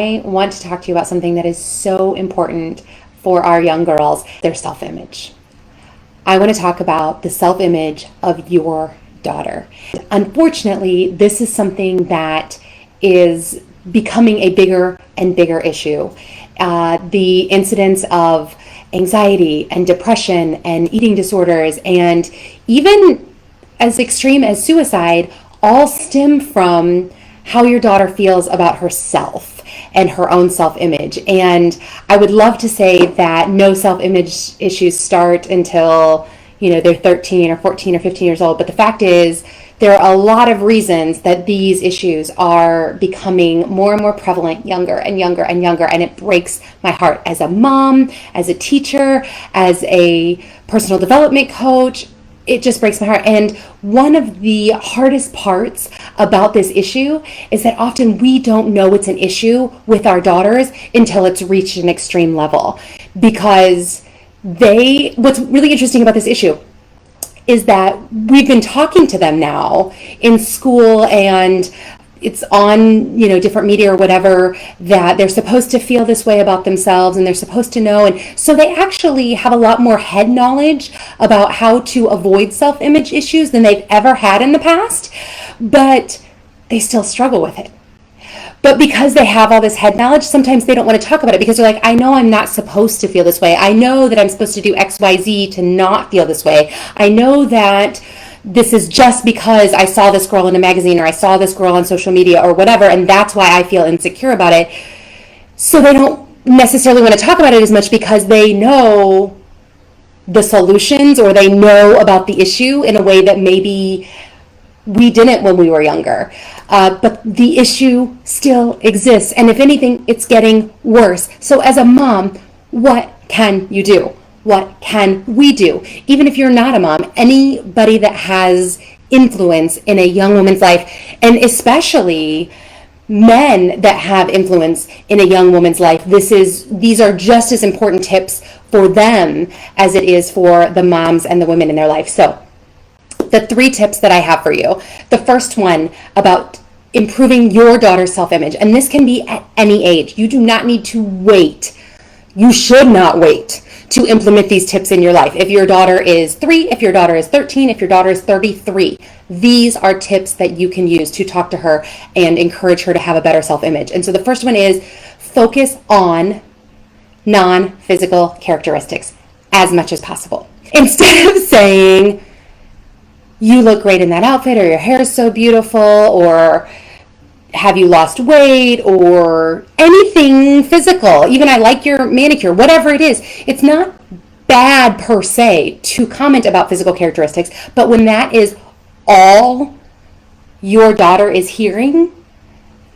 I want to talk to you about something that is so important for our young girls, their self-image. I want to talk about the self-image of your daughter. Unfortunately, this is something that is becoming a bigger and bigger issue. The incidence of anxiety and depression and eating disorders and even as extreme as suicide all stem from how your daughter feels about herself and her own self-image. And I would love to say that no self-image issues start until, they're 13 or 14 or 15 years old. But the fact is, there are a lot of reasons that these issues are becoming more and more prevalent younger and younger and younger. And it breaks my heart as a mom, as a teacher, as a personal development coach. It just breaks my heart. And one of the hardest parts about this issue is that often we don't know it's an issue with our daughters until it's reached an extreme level. Because what's really interesting about this issue is that we've been talking to them now in school, and it's on, different media or whatever, that they're supposed to feel this way about themselves and they're supposed to know. And so they actually have a lot more head knowledge about how to avoid self-image issues than they've ever had in the past, but they still struggle with it. But because they have all this head knowledge, sometimes they don't want to talk about it because they're like, I know I'm not supposed to feel this way. I know that I'm supposed to do X, Y, Z to not feel this way. I know that this is just because I saw this girl in a magazine or I saw this girl on social media or whatever, and that's why I feel insecure about it. So they don't necessarily want to talk about it as much because they know the solutions or they know about the issue in a way that maybe we didn't when we were younger. But the issue still exists. And if anything, it's getting worse. So as a mom, what can you do? What can we do? Even if you're not a mom, anybody that has influence in a young woman's life, and especially men that have influence in a young woman's life, these are just as important tips for them as it is for the moms and the women in their life. So the 3 tips that I have for you. The first one about improving your daughter's self-image, and this can be at any age. You do not need to wait. You should not wait to implement these tips in your life. If your daughter is 3, if your daughter is 13, if your daughter is 33, these are tips that you can use to talk to her and encourage her to have a better self-image. And so the first one is focus on non-physical characteristics as much as possible. Instead of saying, you look great in that outfit, or your hair is so beautiful, or have you lost weight, or anything physical, even I like your manicure, whatever it is. It's not bad per se to comment about physical characteristics, but when that is all your daughter is hearing,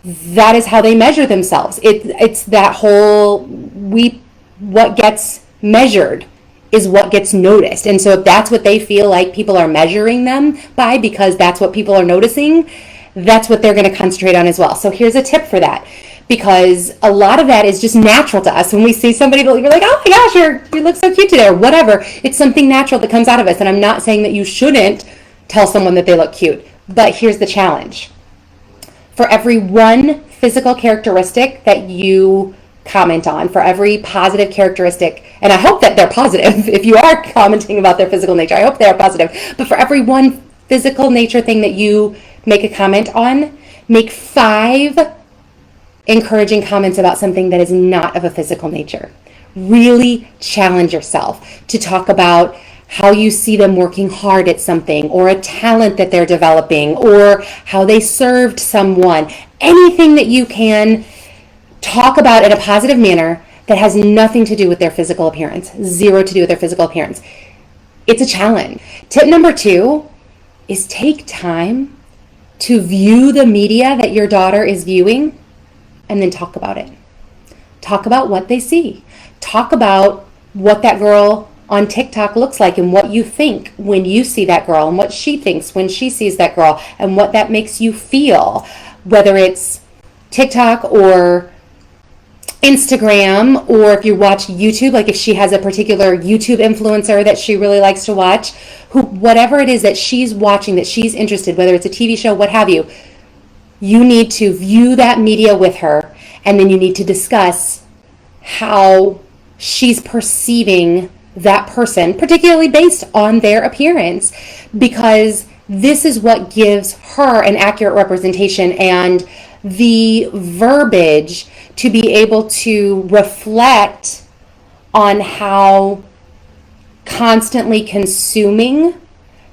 that is how they measure themselves. It's that whole, what gets measured is what gets noticed. And so if that's what they feel like people are measuring them by, because that's what people are noticing, that's what they're going to concentrate on as well. So here's a tip for that, because a lot of that is just natural to us. When we see somebody, you're like, oh my gosh, you look so cute today, or whatever. It's something natural that comes out of us. And I'm not saying that you shouldn't tell someone that they look cute, but here's the challenge. For every one physical characteristic that you comment on, for every positive characteristic, and I hope that they're positive. If you are commenting about their physical nature, I hope they're positive. But for every one physical nature thing that you make a comment on, make 5 encouraging comments about something that is not of a physical nature. Really challenge yourself to talk about how you see them working hard at something, or a talent that they're developing, or how they served someone. Anything that you can talk about in a positive manner that has nothing to do with their physical appearance, 0 to do with their physical appearance. It's a challenge. Tip number 2 is take time to view the media that your daughter is viewing and then talk about it. Talk about what they see. Talk about what that girl on TikTok looks like and what you think when you see that girl, and what she thinks when she sees that girl, and what that makes you feel, whether it's TikTok or Instagram, or if you watch YouTube, like if she has a particular YouTube influencer that she really likes to watch, whatever it is that she's watching, that she's interested, whether it's a TV show, what have you, you need to view that media with her And then you need to discuss how she's perceiving that person, particularly based on their appearance, because this is what gives her an accurate representation and the verbiage to be able to reflect on how constantly consuming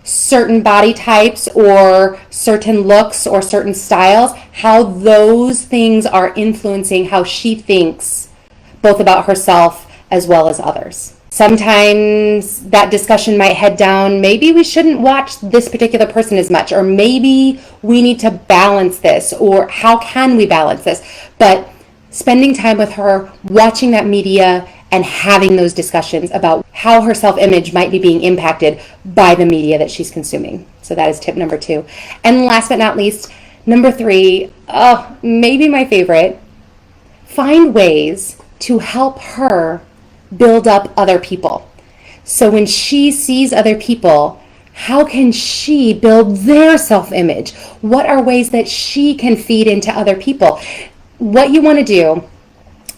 certain body types or certain looks or certain styles, how those things are influencing how she thinks both about herself as well as others. Sometimes that discussion might head down, maybe we shouldn't watch this particular person as much, or maybe we need to balance this, or how can we balance this? But spending time with her, watching that media, and having those discussions about how her self-image might be being impacted by the media that she's consuming. So that is tip number 2. And last but not least, number 3, maybe my favorite, find ways to help her build up other people. So when she sees other people, how can she build their self-image? What are ways that she can feed into other people? What you want to do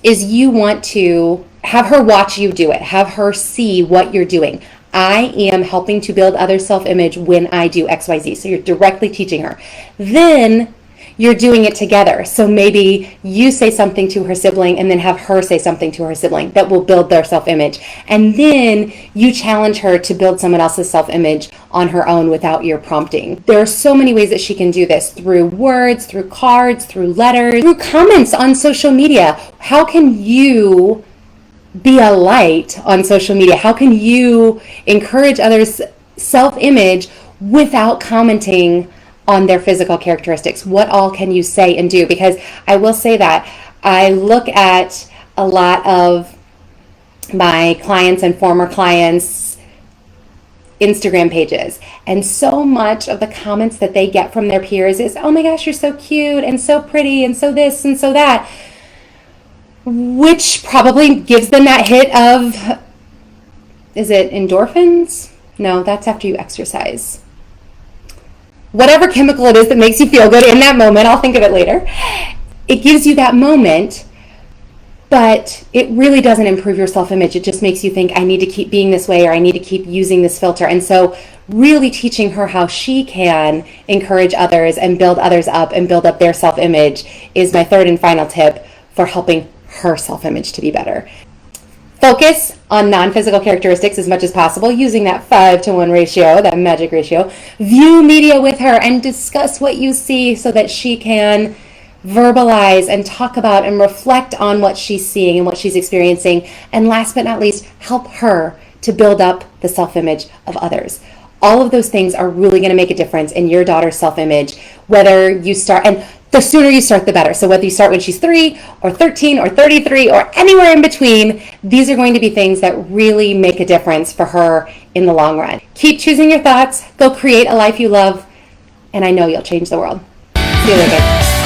is you want to have her watch you do it. Have her see what you're doing. I am helping to build other self-image when I do XYZ. So you're directly teaching her. Then you're doing it together. So maybe you say something to her sibling and then have her say something to her sibling that will build their self-image. And then you challenge her to build someone else's self-image on her own without your prompting. There are so many ways that she can do this, through words, through cards, through letters, through comments on social media. How can you be a light on social media? How can you encourage others' self-image without commenting on their physical characteristics? What all can you say and do? Because I will say that I look at a lot of my clients and former clients' Instagram pages, and so much of the comments that they get from their peers is, oh my gosh, you're so cute and so pretty and so this and so that, which probably gives them that hit of, is it endorphins? No, that's after you exercise. Whatever chemical it is that makes you feel good in that moment, I'll think of it later. It gives you that moment, but it really doesn't improve your self-image. It just makes you think, I need to keep being this way, or I need to keep using this filter. And so really teaching her how she can encourage others and build others up and build up their self-image is my 3rd and final tip for helping her self-image to be better. Focus on non-physical characteristics as much as possible, using that 5-to-1 ratio, that magic ratio. View media with her and discuss what you see so that she can verbalize and talk about and reflect on what she's seeing and what she's experiencing. And last but not least, help her to build up the self-image of others. All of those things are really going to make a difference in your daughter's self-image, whether you start, and the sooner you start, the better. So whether you start when she's 3 or 13 or 33 or anywhere in between, these are going to be things that really make a difference for her in the long run. Keep choosing your thoughts, go create a life you love, and I know you'll change the world. See you later.